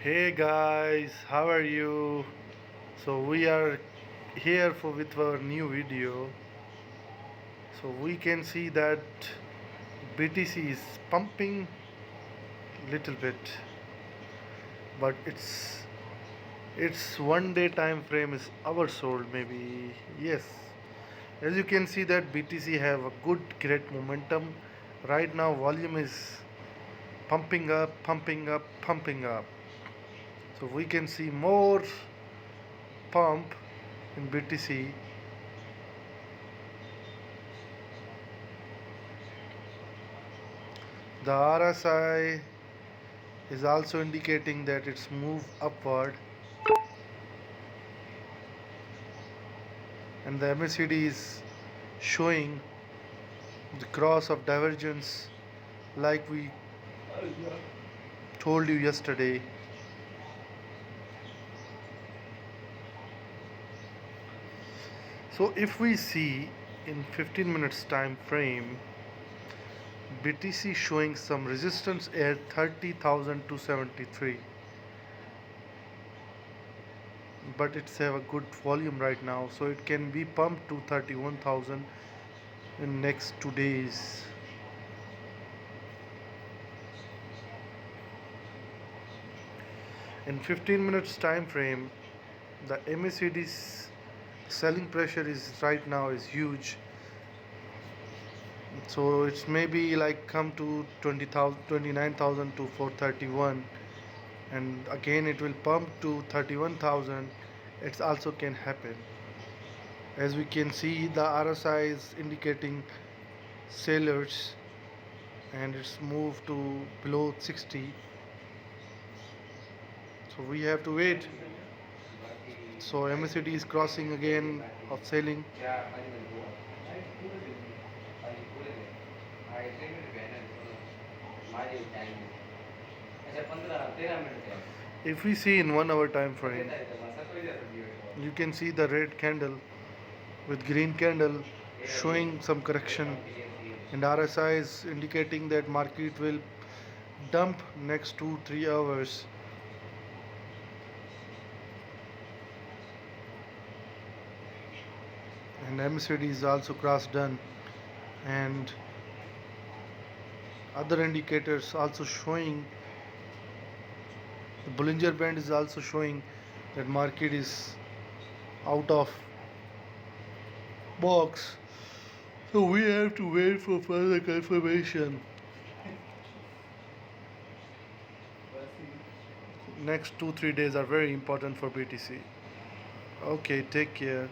Hey guys, how are you? So we are here for with our new video. So we can see that BTC is pumping little bit, but its 1 day time frame is hours old maybe. Yes, as you can see that BTC have a great momentum. Right now volume is pumping up, pumping up, pumping up. So we can see more pump in BTC. The RSI is also indicating that it's moved upward, and the MACD is showing the cross of divergence like we told you yesterday. So if we see in 15 minutes time frame, BTC showing some resistance at 30,273, but it's have a good volume right now, so it can be pumped to 31,000 in next 2 days. In 15 minutes time frame, the MACD's selling pressure is right now is huge, so it's maybe like come to 20,000 29,000 to 431, and again it will pump to 31,000. It also can happen. As we can see, the RSI is indicating sellers, and it's moved to below 60, so we have to wait. So MACD is crossing again of selling. If we see in 1 hour time frame, you can see the red candle with green candle showing some correction, and RSI is indicating that market will dump next 2-3 hours. And MACD is also cross done, and other indicators also showing. The Bollinger Band is also showing that market is out of box, so we have to wait for further confirmation. Next 2-3 days are very important for BTC. Okay, take care.